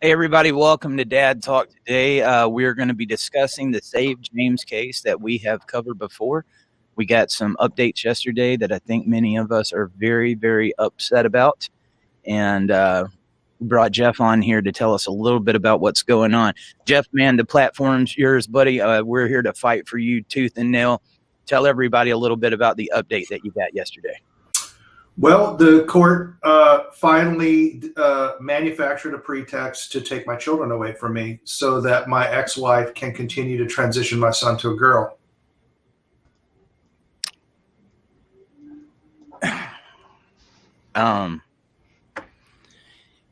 Hey, everybody, welcome to Dad Talk today. We're going to be discussing the Save James case that we have covered before. We got some updates yesterday that I think many of us are very, very upset about. And we brought Jeff on here to tell us a little bit about what's going on. Jeff, man, the platform's yours, buddy. We're here to fight for you tooth and nail. Tell everybody a little bit about the update that you got yesterday. Well, the court finally manufactured a pretext to take my children away from me so that my ex-wife can continue to transition my son to a girl.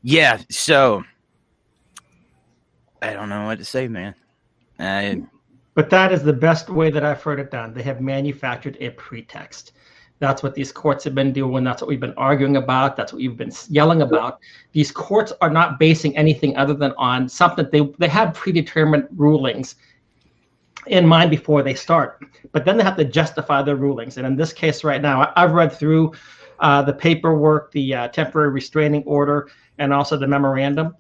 Yeah, so I don't know what to say, man. But that is the best way that I've heard it done. They have manufactured a pretext. That's what these courts have been doing. That's what we've been arguing about. That's what we've been yelling about. These courts are not basing anything other than on something. They have predetermined rulings in mind before they start, but then they have to justify their rulings. And in this case right now, I've read through the paperwork, the temporary restraining order, and also the memorandum.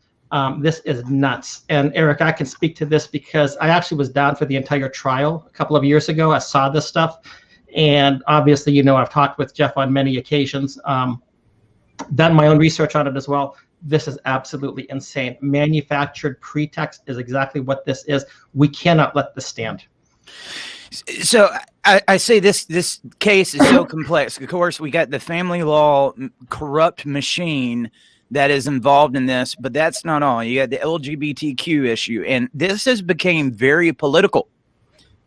This is nuts. And Eric, I can speak to this because I actually was down for the entire trial a couple of years ago. I saw this stuff. And obviously, you know, I've talked with Jeff on many occasions, done my own research on it as well. This is absolutely insane. Manufactured pretext is exactly what this is. We cannot let this stand. So I say this case is so complex. Of course, we got the family law corrupt machine that is involved in this, but that's not all. You got the LGBTQ issue, and this has become very political.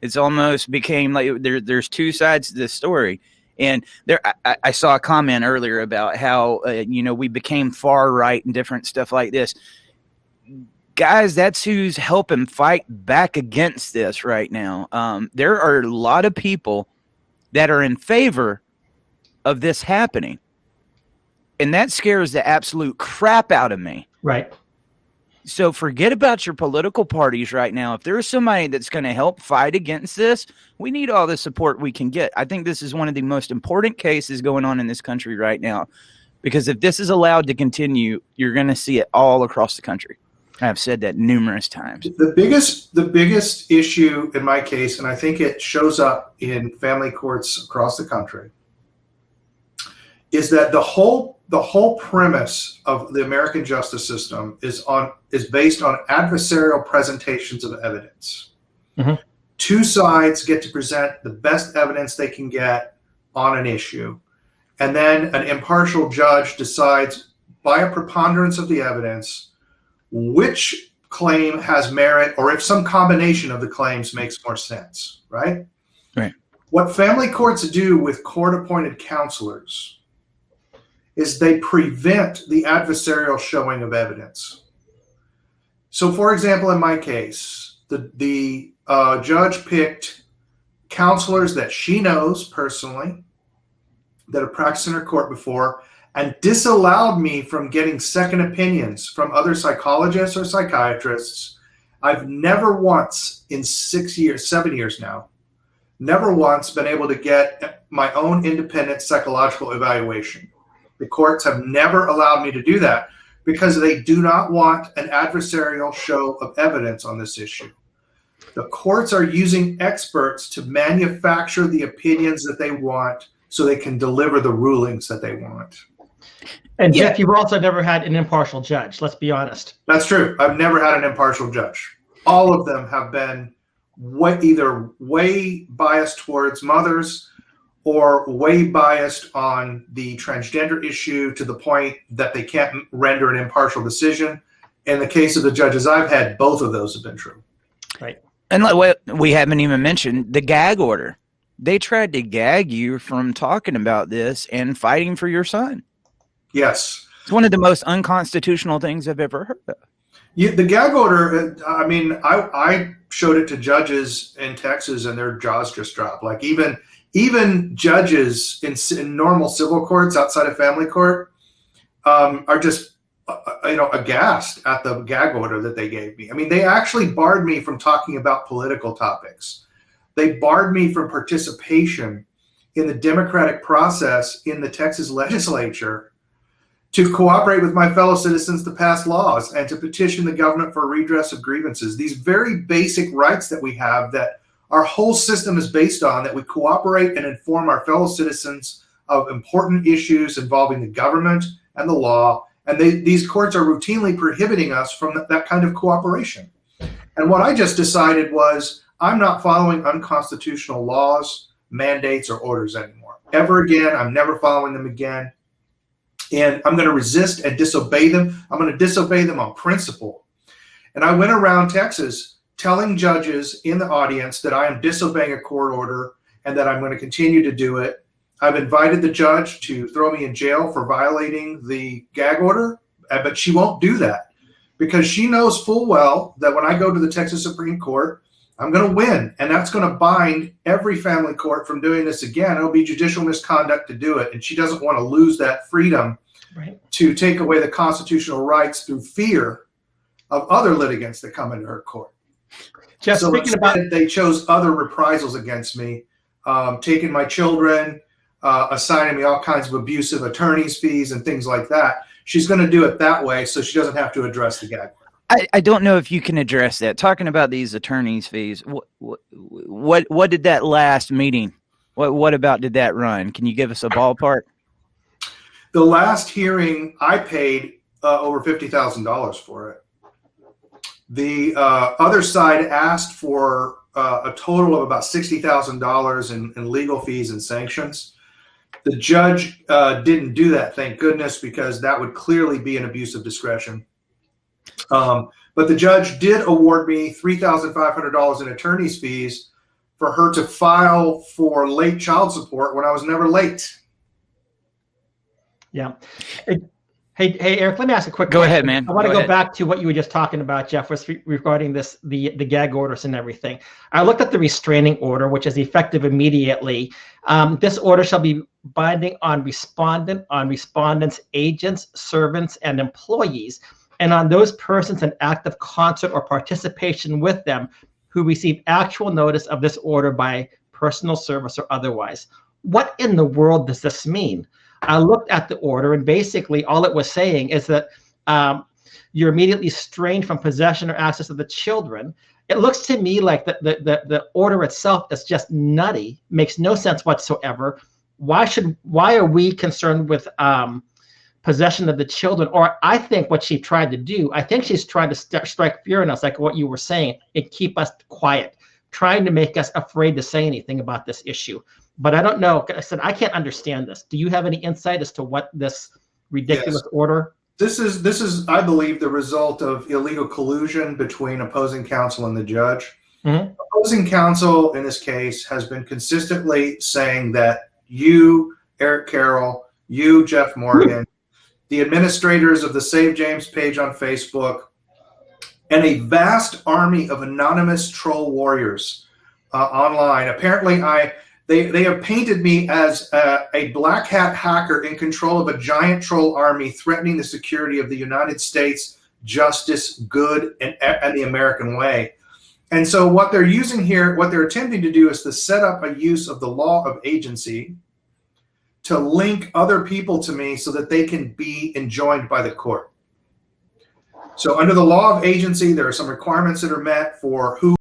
It's almost became like there's two sides to this story. And I saw a comment earlier about how, we became far right and different stuff like this. Guys, that's who's helping fight back against this right now. There are a lot of people that are in favor of this happening. And that scares the absolute crap out of me. Right. So forget about your political parties right now. If there's somebody that's going to help fight against this, we need all the support we can get. I think this is one of the most important cases going on in this country right now, because if this is allowed to continue, you're going to see it all across the country. I've said that numerous times. The biggest issue in my case, and I think it shows up in family courts across the country, is that the whole premise of the American justice system is based on adversarial presentations of evidence. Mm-hmm. Two sides get to present the best evidence they can get on an issue, and then an impartial judge decides by a preponderance of the evidence which claim has merit, or if some combination of the claims makes more sense, right? Right. What family courts do with court-appointed counselors is they prevent the adversarial showing of evidence. So, for example, in my case, the judge picked counselors that she knows personally that have practiced in her court before, and disallowed me from getting second opinions from other psychologists or psychiatrists. I've never once in 7 years now, never once been able to get my own independent psychological evaluation. The courts have never allowed me to do that because they do not want an adversarial show of evidence on this issue. The courts are using experts to manufacture the opinions that they want so they can deliver the rulings that they want. And Jeff, you've also never had an impartial judge. Let's be honest. That's true. I've never had an impartial judge. All of them have been either way biased towards mothers or way biased on the transgender issue to the point that they can't render an impartial decision. In the case of the judges I've had, both of those have been true. Right. And like we haven't even mentioned the gag order. They tried to gag you from talking about this and fighting for your son. Yes. It's one of the most unconstitutional things I've ever heard of. The gag order, I mean, I showed it to judges in Texas and their jaws just dropped. Like even judges in normal civil courts outside of family court are just, aghast at the gag order that they gave me. I mean, they actually barred me from talking about political topics. They barred me from participation in the democratic process in the Texas legislature to cooperate with my fellow citizens to pass laws, and to petition the government for redress of grievances. These very basic rights that we have, that our whole system is based on, that we cooperate and inform our fellow citizens of important issues involving the government and the law. And these courts are routinely prohibiting us from that kind of cooperation. And what I just decided was, I'm not following unconstitutional laws, mandates, or orders anymore. Ever again, I'm never following them again. And I'm going to resist and disobey them. I'm going to disobey them on principle. And I went around Texas telling judges in the audience that I am disobeying a court order and that I'm going to continue to do it. I've invited the judge to throw me in jail for violating the gag order, but she won't do that because she knows full well that when I go to the Texas Supreme Court, I'm going to win, and that's going to bind every family court from doing this again. It'll be judicial misconduct to do it, and she doesn't want to lose that freedom to take away the constitutional rights through fear of other litigants that come into her court. Jeff, So speaking about, they chose other reprisals against me, taking my children, assigning me all kinds of abusive attorney's fees and things like that. She's going to do it that way so she doesn't have to address the gag. I don't know if you can address that. Talking about these attorneys' fees, what did that last meeting? What about did that run? Can you give us a ballpark? The last hearing, I paid over $50,000 for it. The other side asked for a total of about $60,000 in legal fees and sanctions. The judge didn't do that, thank goodness, because that would clearly be an abuse of discretion. But the judge did award me $3,500 in attorney's fees for her to file for late child support when I was never late. yeah. Hey, Eric, let me ask a quick Go question. ahead, man. I want to Go go ahead. back to what you were just talking about, Jeff, regarding the gag orders and everything. I looked at the restraining order, which is effective immediately. This order shall be binding on respondents, agents, servants, and employees, and on those persons in active concert or participation with them who receive actual notice of this order by personal service or otherwise. What in the world does this mean? I looked at the order, and basically all it was saying is that you're immediately restrained from possession or access of the children. It looks to me like the order itself is just nutty, makes no sense whatsoever. Why are we concerned with possession of the children? Or I think what she tried to do, I think she's trying to strike fear in us, like what you were saying, and keep us quiet, trying to make us afraid to say anything about this issue. But I don't know. I said, I can't understand this. Do you have any insight as to what this ridiculous order? This is, I believe, the result of illegal collusion between opposing counsel and the judge. Mm-hmm. Opposing counsel in this case has been consistently saying that you, Eric Carroll, you, Jeff Morgan, the administrators of the Save James page on Facebook, and a vast army of anonymous troll warriors online. Apparently, they have painted me as a black hat hacker in control of a giant troll army threatening the security of the United States, justice, good, and the American way. And so what they're using here, what they're attempting to do is to set up a use of the law of agency to link other people to me so that they can be enjoined by the court. So under the law of agency, there are some requirements that are met for who